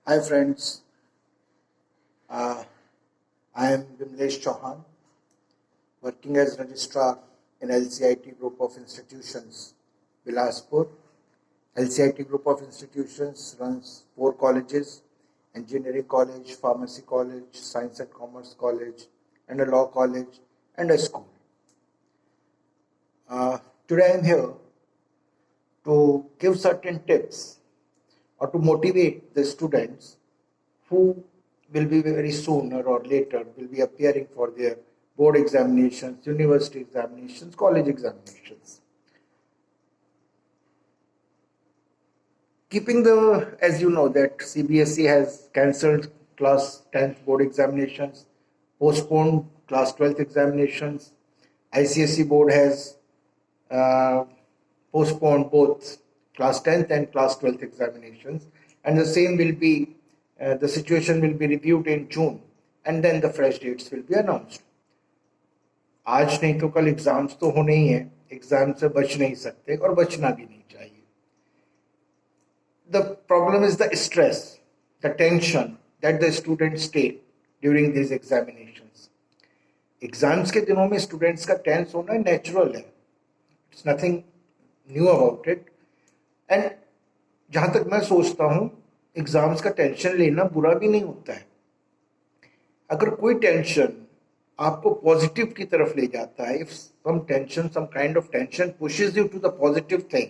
Hi friends, uh, I am Vimlesh Chauhan, working as registrar in LCIT Group of Institutions, Bilaspur. LCIT Group of Institutions runs 4 colleges: Engineering College, Pharmacy College, Science and Commerce College, and a Law College and a school. Uh, Today I am here to give certain tips or to motivate the students who will be very sooner or later will be appearing for their board examinations, university examinations, college examinations. Keeping the, as you know, that CBSE has cancelled class 10th board examinations, postponed class 12th examinations. ICSE board has uh, postponed both class 10th and class 12th examinations, and the same will be the situation will be reviewed in June, and then the fresh dates will be announced. आज नहीं तो कल exams तो होने ही हैं, exam से बच नहीं सकते और बचना भी नहीं चाहिए. The problem is the stress, the tension that the students take during these examinations. Exams के दिनों में स्टूडेंट्स का टेंस होना नेचुरल है, it's nothing knew about it. And जहाँ तक मैं सोचता हूँ, एग्जाम्स का टेंशन लेना बुरा भी नहीं होता है. अगर कोई टेंशन आपको पॉजिटिव की तरफ ले जाता है, if some tension, some kind of tension pushes you to the positive thing,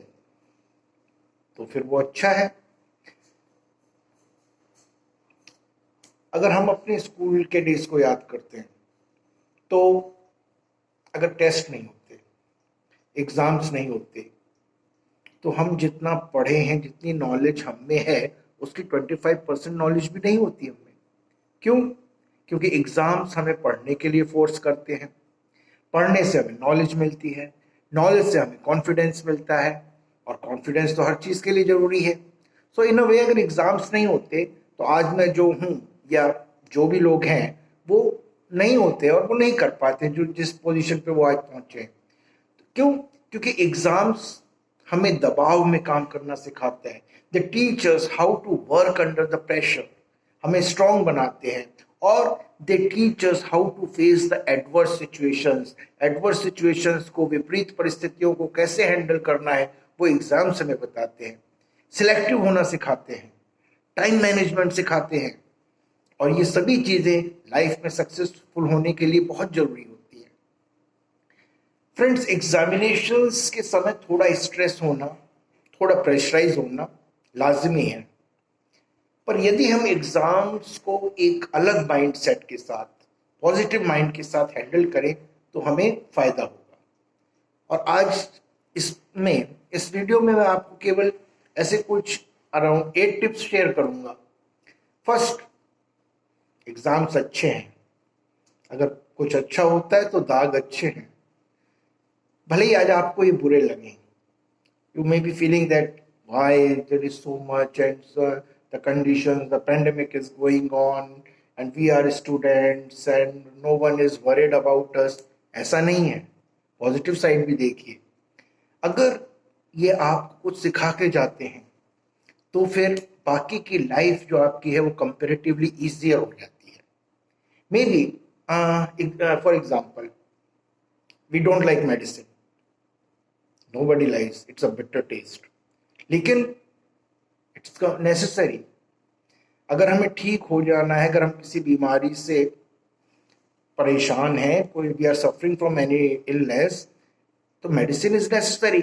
तो फिर वो अच्छा है. अगर हम अपने स्कूल के डेज को याद करते हैं, तो अगर टेस्ट नहीं होते, एग्जाम्स नहीं होते, तो हम जितना पढ़े हैं, जितनी नॉलेज हम में है, उसकी 25% नॉलेज भी नहीं होती हमें. क्यों? क्योंकि एग्जाम्स हमें पढ़ने के लिए फोर्स करते हैं. पढ़ने से हमें नॉलेज मिलती है, नॉलेज से हमें कॉन्फिडेंस मिलता है, और कॉन्फिडेंस तो हर चीज़ के लिए ज़रूरी है. सो इन अ वे, अगर एग्जाम्स नहीं होते तो आज मैं जो हूँ या जो भी लोग हैं वो नहीं होते और वो नहीं कर पाते जो जिस पोजीशन पे वो आज पहुँचे. क्यों? क्योंकि एग्जाम्स हमें दबाव में काम करना सिखाते हैं. The teachers how to work under the pressure, हमें स्ट्रॉन्ग बनाते हैं. और they teachers how to face the adverse situations, adverse situations को, विपरीत परिस्थितियों को कैसे हैंडल करना है, वो एग्जाम्स हमें बताते हैं. सिलेक्टिव होना सिखाते हैं, टाइम मैनेजमेंट सिखाते हैं, और ये सभी चीज़ें लाइफ में सक्सेसफुल होने के लिए बहुत ज़रूरी होती है. फ्रेंड्स, एग्जामिनेशंस के समय थोड़ा स्ट्रेस होना, थोड़ा प्रेशराइज होना लाजमी है. पर यदि हम एग्जाम्स को एक अलग माइंड सेट के साथ, पॉजिटिव माइंड के साथ हैंडल करें तो हमें फायदा होगा. और आज इस वीडियो में मैं आपको केवल ऐसे कुछ अराउंड 8 टिप्स शेयर करूंगा. फर्स्ट, एग्जाम्स अच्छे हैं. अगर कुछ अच्छा होता है तो दाग अच्छे हैं. भले ही आज आपको ये बुरे लगे, you may be feeling that why there is so much, and the conditions, the pandemic is going on, and we are students and no one is worried about us. ऐसा नहीं है. पॉजिटिव साइड भी देखिए. अगर ये आपको कुछ सिखा के जाते हैं तो फिर बाकी की लाइफ जो आपकी है वो कंपेरेटिवली ईजियर हो जाती है. Maybe for example, we don't like medicine, nobody likes, it's a bitter taste, लेकिन इट्स नेसेसरी. अगर हमें ठीक हो जाना है, अगर हम किसी बीमारी से परेशान हैं, कोई we are suffering from any illness, तो medicine is necessary.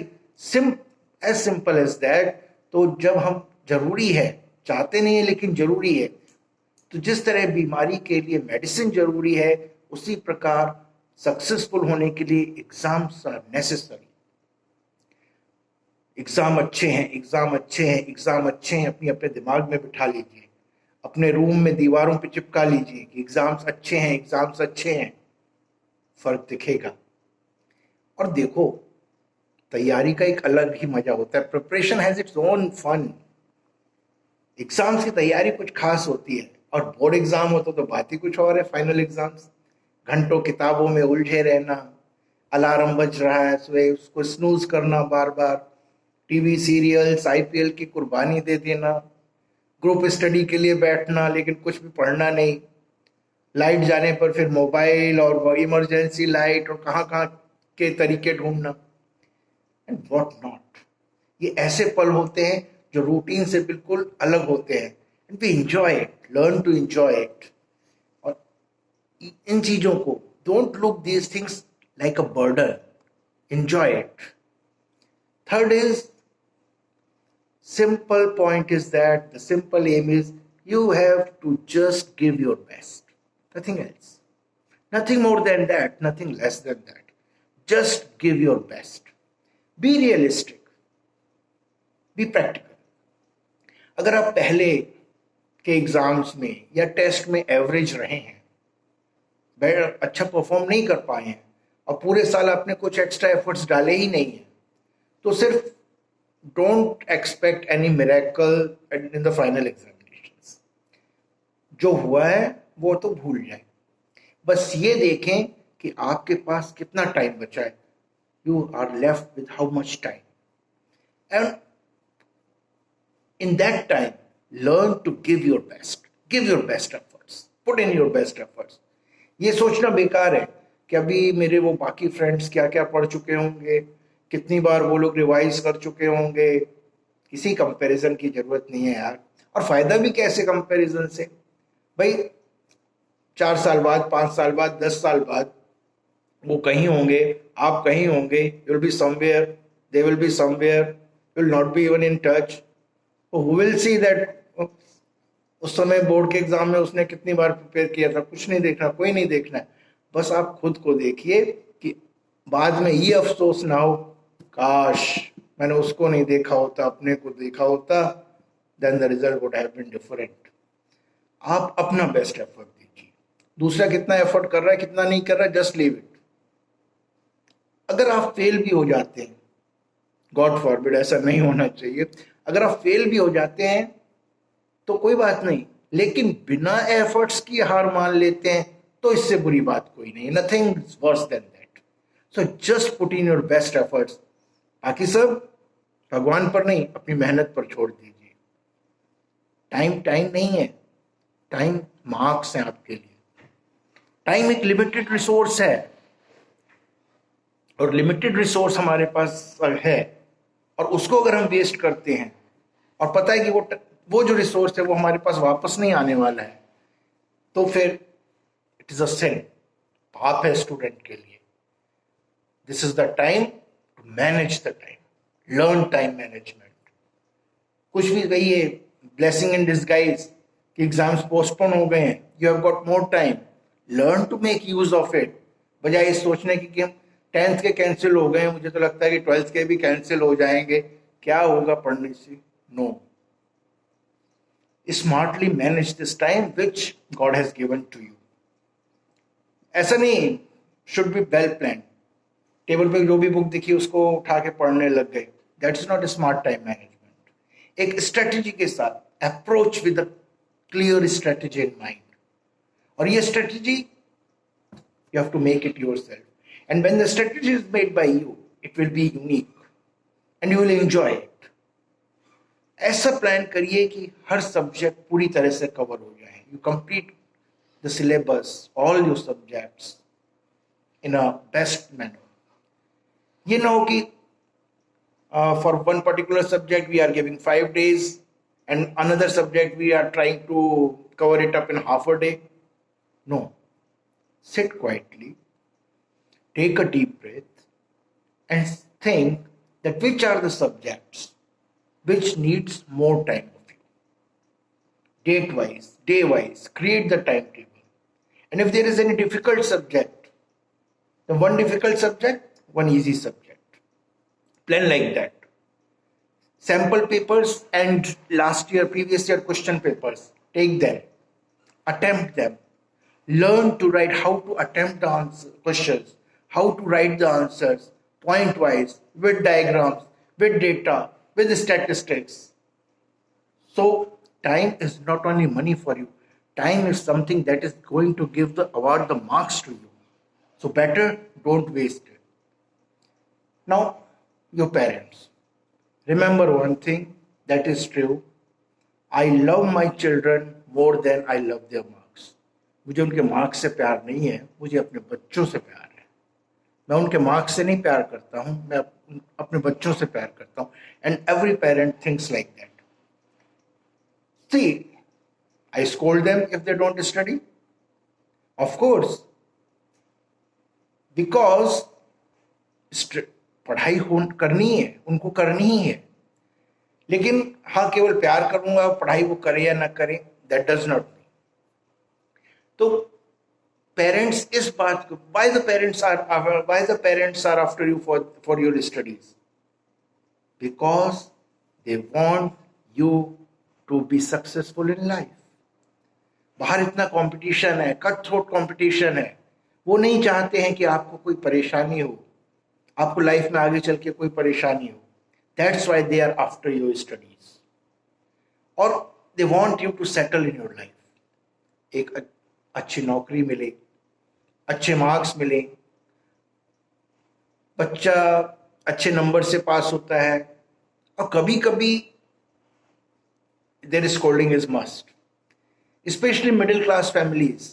As simple as that. तो जब हम जरूरी है, चाहते नहीं है लेकिन जरूरी है, तो जिस तरह बीमारी के लिए मेडिसिन जरूरी है, उसी प्रकार सक्सेसफुल होने के लिए एग्जाम्स आर नेसेसरी. एग्जाम अच्छे हैं, एग्जाम अच्छे हैं, एग्जाम अच्छे हैं, अपनी अपने दिमाग में बिठा लीजिए, अपने रूम में दीवारों पे चिपका लीजिए कि एग्जाम्स अच्छे हैं, एग्जाम्स अच्छे हैं. फर्क दिखेगा. और देखो, तैयारी का एक अलग ही मजा होता है. Preparation has its own fun. Exams की तैयारी कुछ खास होती है, और बोर्ड एग्जाम हो तो बात ही कुछ और है. फाइनल एग्जाम्स, घंटों किताबों में उलझे रहना, अलार्म बज रहा है, सुबह उसको स्नूज करना बार बार, टीवी सीरियल्स, आईपीएल की कुर्बानी दे देना, ग्रुप स्टडी के लिए बैठना लेकिन कुछ भी पढ़ना नहीं, लाइट जाने पर फिर मोबाइल और इमरजेंसी लाइट और कहाँ कहाँ के तरीके ढूंढना एंड व्हाट नॉट। ये ऐसे पल होते हैं जो रूटीन से बिल्कुल अलग होते हैं and we enjoy it, learn to enjoy it. और इन चीजों को, don't look these things like a burden, enjoy it. Third is, simple point is that the simple aim is you have to just give your best, nothing else, nothing more than that, nothing less than that. Just give your best, be realistic, be practical। अगर आप पहले के exams में या test में average रहे हैं, अच्छा परफॉर्म नहीं कर पाए हैं और पूरे साल आपने कुछ एक्स्ट्रा एफर्ट्स डाले ही नहीं है, तो सिर्फ don't expect any miracle in the final examinations। जो हुआ है वो तो भूल जाए, बस ये देखें कि आपके पास कितना टाइम बचा है। You are left with how much time, and in that time learn to give your best efforts, put in your best efforts। ये सोचना बेकार है कि अभी मेरे वो बाकी फ्रेंड्स क्या क्या पढ़ चुके होंगे, कितनी बार वो लोग रिवाइज कर चुके होंगे। किसी कंपैरिजन की जरूरत नहीं है यार, और फायदा भी कैसे कंपैरिजन से। भाई 4 साल बाद, 5 साल बाद, 10 साल बाद वो कहीं होंगे, आप कहीं होंगे, you will be somewhere, they will be somewhere, you will not be even in touch. Who will see that उस समय बोर्ड के एग्जाम में उसने कितनी बार प्रिपेयर किया था। कुछ नहीं देखना, कोई नहीं देखना है, बस आप खुद को देखिए कि बाद में ये अफसोस ना हो, काश मैंने उसको नहीं देखा होता, अपने को देखा होता, then the result would have been different. आप अपना बेस्ट एफर्ट दीजिए, दूसरा कितना एफर्ट कर रहा है कितना नहीं कर रहा है, जस्ट लीव इट। अगर आप फेल भी हो जाते हैं, गॉड फॉरबिड, ऐसा नहीं होना चाहिए, अगर आप फेल भी हो जाते हैं तो कोई बात नहीं, लेकिन बिना एफर्ट्स की हार मान लेते हैं तो इससे बुरी बात कोई नहीं, nothing worse than that. So just put in your best efforts, बाकी सब भगवान पर नहीं, अपनी मेहनत पर छोड़ दीजिए। टाइम नहीं है, टाइम मार्क्स हैं आपके लिए। टाइम एक लिमिटेड रिसोर्स है, और लिमिटेड रिसोर्स हमारे पास है, और उसको अगर हम वेस्ट करते हैं और पता है कि वो जो रिसोर्स है वो हमारे पास वापस नहीं आने वाला है, तो फिर इट इज अ सिन, पाप है स्टूडेंट के लिए। This is the time to manage the time, learn time management. कुछ भी वही है, ब्लेसिंग इन डिस्गाइज कि एग्जाम्स पोस्टपोन हो गए हैं, you have got more time, learn to make use of it. बजाय इस सोचने की कि हम 10th के कैंसिल हो गए हैं, मुझे तो लगता है कि 12th के भी कैंसिल हो जाएंगे, क्या होगा पढ़ने से। No, smartly manage this time which God has given to you. ऐसा नहीं, should be well plan, table पे जो भी बुक दिखी उसको उठा के पढ़ने लग गए, that is not smart time management. एक स्ट्रेटेजी के साथ approach with clear strategy in mind, और ये strategy you have to make it yourself, and when the strategy is made by you it will be unique and you will enjoy it। ऐसा plan करिए कि हर subject पूरी तरह से cover हो जाए, you complete the syllabus, all your subjects in a best manner। ये ना हो कि for one particular subject we are giving 5 days and another subject we are trying to cover it up in half a day। No, sit quietly, take a deep breath and think that which are the subjects which needs more time of you। Date wise, day wise, create the timetable, and if there is any difficult subject, then one difficult subject, one easy subject, plan like that। Sample papers and previous year question papers, take them, attempt them, learn to write, how to attempt the questions, how to write the answers point wise, with diagrams, with data, with statistics। So time is not only money for you, time is something that is going to give the award the marks to you, so better don't waste it। Now your parents, remember one thing that is true, I love my children more than I love their marks. मुझे उनके marks से प्यार नहीं है, मुझे अपने बच्चों से प्यार है। मैं उनके मार्क्स से नहीं प्यार करता हूँ, मैं अपने बच्चों से प्यार करता हूँ। And every parent thinks like that. See, I scold them if they don't study. Of course, because पढ़ाई करनी है, उनको करनी ही है। लेकिन हाँ, केवल प्यार करूंगा, पढ़ाई वो करे या ना करे, that does not mean. तो पेरेंट्स इस बात को, why the parents are after you for your studies? Because they want you to be successful in life. बाहर इतना कंपटीशन है, कट थ्रोट कंपटीशन है, वो नहीं चाहते हैं कि आपको कोई परेशानी हो, आपको लाइफ में आगे चल के कोई परेशानी हो। That's why they are after your studies, और they want you to settle in your life. एक अच्छी नौकरी मिले, अच्छे मार्क्स मिले, बच्चा अच्छे नंबर से पास होता है, और कभी कभी their scolding is must, specially middle class families,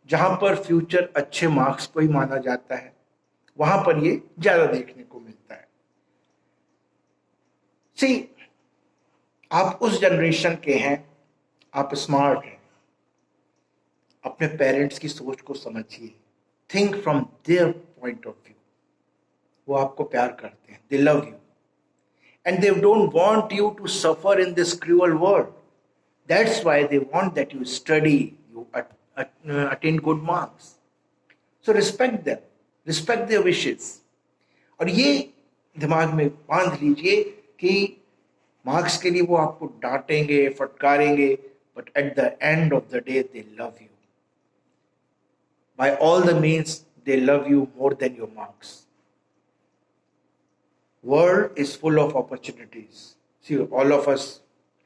जहां पर फ्यूचर अच्छे मार्क्स को ही माना जाता है, वहां पर ये ज्यादा देखने को मिलता है। सी, आप उस जनरेशन के हैं, आप स्मार्ट हैं, अपने पेरेंट्स की सोच को समझिए, think from their point of view. वो आपको प्यार करते हैं, they love you, and they don't want you to suffer in this cruel world. That's why they want that you study, you attain good marks. So respect them, respect their wishes. और ये दिमाग में बांध लीजिए कि marks के लिए वो आपको डांटेंगे, फटकारेंगे, but at the end of the day they love you. By all the means they love you more than your marks. World is full of opportunities. See, all of us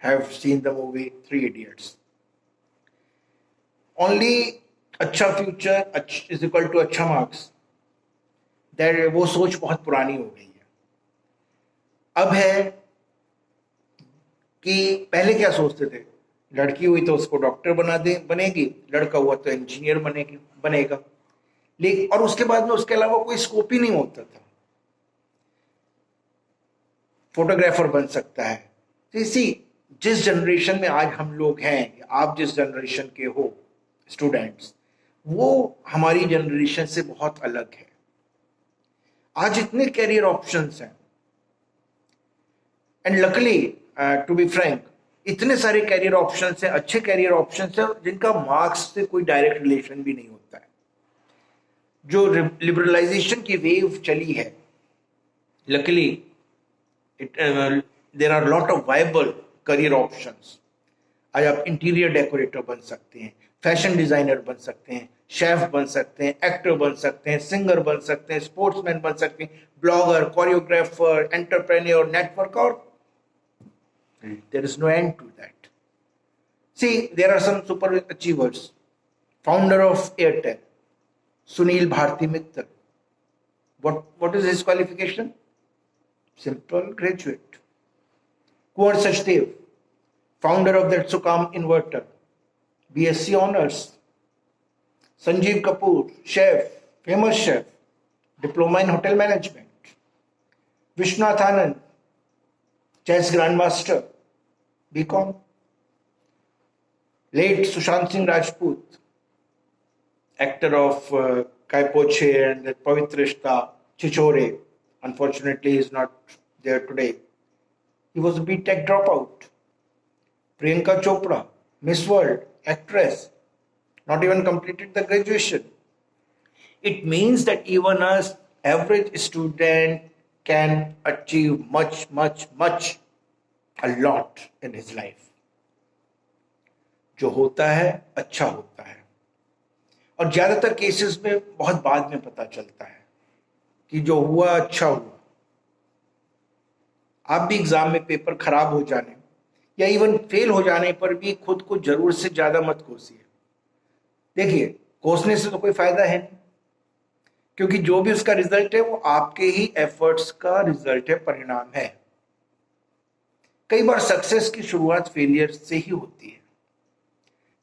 have seen the movie Three Idiots. Only अच्छा future is equal to अच्छा marks, वो सोच बहुत पुरानी हो गई है। अब है कि पहले क्या सोचते थे, लड़की हुई तो उसको डॉक्टर बनेगी, लड़का हुआ तो इंजीनियर बनेगा, लेकिन और उसके बाद में उसके अलावा कोई स्कोप ही नहीं होता था। फोटोग्राफर बन सकता है। तो इसी जिस जनरेशन में आज हम लोग हैं, आप जिस जनरेशन के हो स्टूडेंट्स, वो हमारी जनरेशन से बहुत अलग है। आज इतने कैरियर ऑप्शंस हैं, and luckily to be frank, इतने सारे कैरियर ऑप्शंस हैं, अच्छे कैरियर ऑप्शंस हैं, जिनका मार्क्स से कोई डायरेक्ट रिलेशन भी नहीं होता है। जो लिबरलाइजेशन की वेव चली है, luckily there are lot of viable career options. आज आप इंटीरियर डेकोरेटर बन सकते हैं, फैशन डिजाइनर बन सकते हैं, शेफ बन सकते हैं, एक्टर बन सकते हैं, सिंगर बन सकते हैं, स्पोर्ट्समैन बन सकते हैं, blogger, choreographer, entrepreneur, networker. There is no end to that. See, there are some super achievers. Founder of Airtel, Sunil Bharti Mittal, what is his qualification? Simple graduate. Kuwar Sachdev, founder of the Tsukam Inverter, BSc Honors. Sanjeev Kapoor, chef, famous chef, diploma in hotel management. Vishwanath Anand, chess grandmaster, BCom. Late Sushant Singh Rajput, actor of Kai Poche and Pavitrishta, Chichore. Unfortunately, he is not there today. He was a B.Tech dropout. Priyanka Chopra, Miss World, actress, not even completed the graduation. It means that even an average student can achieve much, a lot in his life. जो होता है अच्छा होता है, और ज्यादातर cases में बहुत बाद में पता चलता है कि जो हुआ अच्छा हुआ। आप भी एग्जाम में पेपर खराब हो जाने या इवन फेल हो जाने पर भी खुद को जरूर से ज्यादा मत कोसिए। देखिए, कोसने से तो कोई फायदा है नहीं, क्योंकि जो भी उसका रिजल्ट है वो आपके ही एफर्ट्स का रिजल्ट है, परिणाम है। कई बार सक्सेस की शुरुआत फेलियर से ही होती है।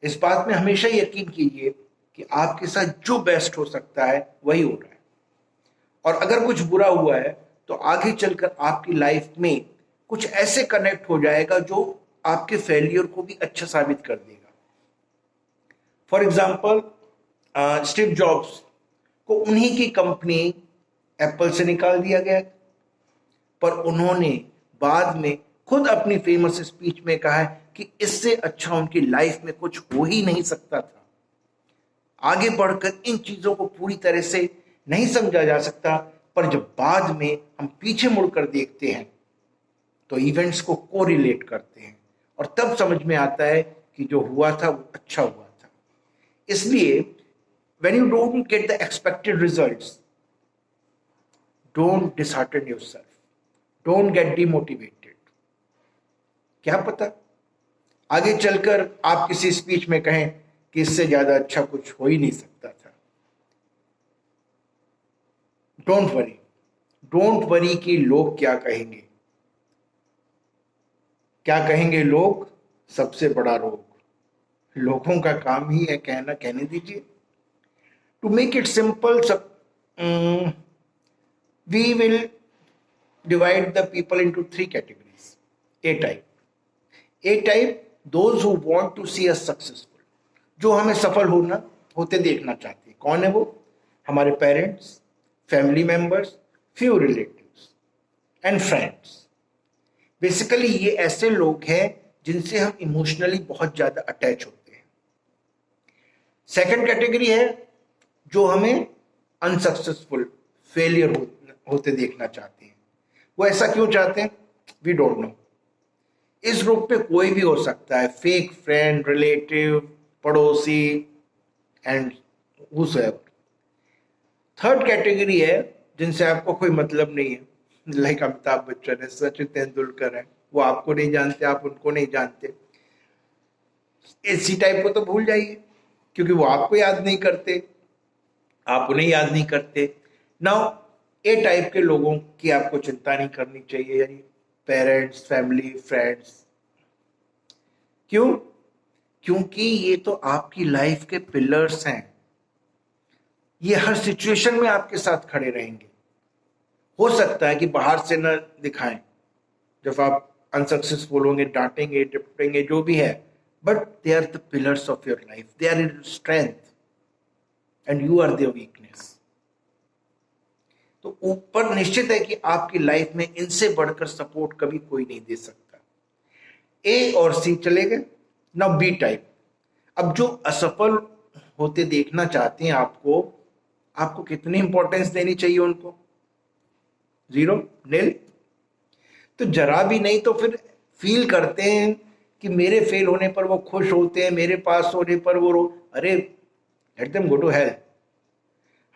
इस बात में हमेशा यकीन कीजिए कि आपके साथ जो बेस्ट हो सकता है वही हो रहा है, और अगर कुछ बुरा हुआ है तो आगे चलकर आपकी लाइफ में कुछ ऐसे कनेक्ट हो जाएगा जो आपके फेलियर को भी अच्छा साबित कर देगा। फॉर एग्जाम्पल, स्टीव जॉब्स को उन्हीं की कंपनी एप्पल से निकाल दिया गया, पर उन्होंने बाद में खुद अपनी फेमस स्पीच में कहा है कि इससे अच्छा उनकी लाइफ में कुछ हो ही नहीं सकता था। आगे बढ़कर इन चीजों को पूरी तरह से नहीं समझा जा सकता, पर जब बाद में हम पीछे मुड़कर देखते हैं तो इवेंट्स को कोरिलेट करते हैं और तब समझ में आता है कि जो हुआ था वो अच्छा हुआ था। इसलिए when you don't get the expected results, don't dishearten yourself, don't get demotivated। क्या पता आगे चलकर आप किसी स्पीच में कहें कि इससे ज्यादा अच्छा कुछ हो ही नहीं सकता था। डोंट वरी कि लोग क्या कहेंगे। क्या कहेंगे लोग सबसे बड़ा रोग। लोगों का काम ही है कहना, कहने दीजिए। To make it simple, we will divide the people into 3 categories. A type, those who want to see us successful, जो हमें सफल होते देखना चाहते हैं। कौन है वो? हमारे parents, family members, few relatives and friends. Basically ये ऐसे लोग हैं जिनसे हम इमोशनली बहुत ज्यादा अटैच होते हैं। सेकंड कैटेगरी है जो हमें अनसक्सेसफुल, फेलियर होते देखना चाहते हैं। वो ऐसा क्यों चाहते हैं? We don't know. इस ग्रुप पे कोई भी हो सकता है, फेक फ्रेंड, रिलेटिव, पड़ोसी एंड हुसएवर। थर्ड कैटेगरी है जिनसे आपको कोई मतलब नहीं है, लाइक अमिताभ बच्चन है, सचिन तेंदुलकर है, वो आपको नहीं जानते, आप उनको नहीं जानते। इसी टाइप को तो भूल जाइए, क्योंकि वो आपको याद नहीं करते, आप उन्हें याद नहीं करते। नाउ ए टाइप के लोगों की आपको चिंता नहीं करनी चाहिए, यानी पेरेंट्स, फैमिली, फ्रेंड्स। क्यों? क्योंकि ये तो आपकी लाइफ के पिलर्स हैं। ये हर सिचुएशन में आपके साथ खड़े रहेंगे। हो सकता है कि बाहर से न दिखाएं, जब आप अनसक्सेसफुल होंगे, डांटेंगे, डिपटेंगे, जो भी है, but they are the pillars of your life, they are your strength and you are their weakness. तो ऊपर निश्चित है कि आपकी लाइफ में इनसे बढ़कर सपोर्ट कभी कोई नहीं दे सकता। ए और सी चले गए। Now B type. अब जो असफल होते देखना चाहते हैं आपको कितनी इंपॉर्टेंस देनी चाहिए उनको? 0, nil। तो जरा भी नहीं तो फिर फील करते हैं कि मेरे फेल होने पर वो खुश होते हैं, मेरे पास होने पर वो अरे let them go to hell.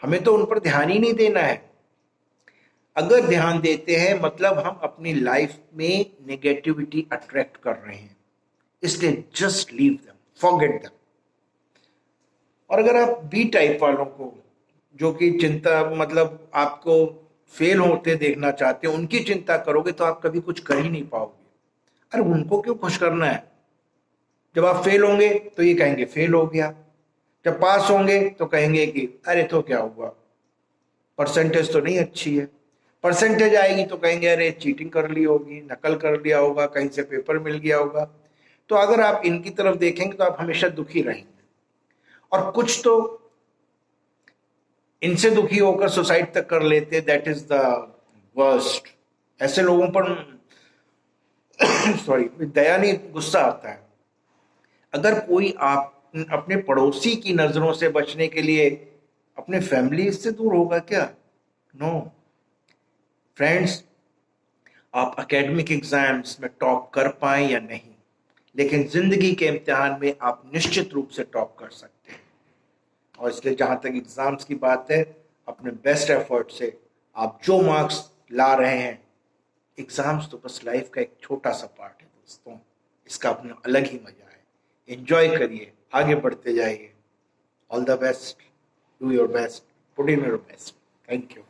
हमें तो उन पर ध्यान ही नहीं देना है। अगर ध्यान देते हैं मतलब हम अपनी लाइफ में नेगेटिविटी अट्रैक्ट कर रहे हैं, इसलिए just leave them, forget them. और अगर आप बी टाइप वालों को, जो कि चिंता मतलब आपको फेल होते देखना चाहते हैं, उनकी चिंता करोगे तो आप कभी कुछ कर ही नहीं पाओगे। अरे उनको क्यों खुश करना है? जब आप फेल होंगे तो ये कहेंगे फेल हो गया, जब पास होंगे तो कहेंगे कि अरे तो क्या हुआ, परसेंटेज तो नहीं अच्छी है। परसेंटेज आएगी तो कहेंगे अरे चीटिंग कर ली होगी, नकल कर लिया होगा, कहीं से पेपर मिल गया होगा। तो अगर आप इनकी तरफ देखेंगे तो आप हमेशा दुखी रहेंगे, और कुछ तो इनसे दुखी होकर सुसाइड तक कर लेते। That is the worst. ऐसे लोगों पर सॉरी दया नहीं, गुस्सा आता है। अगर कोई आप अपने पड़ोसी की नजरों से बचने के लिए अपने फैमिली से दूर होगा क्या? नो फ्रेंड्स, आप एकेडमिक एग्जाम्स में टॉप कर पाए या नहीं, लेकिन जिंदगी के इम्तिहान में आप निश्चित रूप से टॉप कर सकते हैं। और इसलिए जहां तक एग्जाम्स की बात है, अपने बेस्ट एफर्ट से आप जो मार्क्स ला रहे हैं, एग्जाम्स तो बस लाइफ का एक छोटा सा पार्ट है दोस्तों, इसका अपना अलग ही मजा है। एंजॉय करिए, आगे बढ़ते जाइए। All the best, do your best, put in your best. Thank you.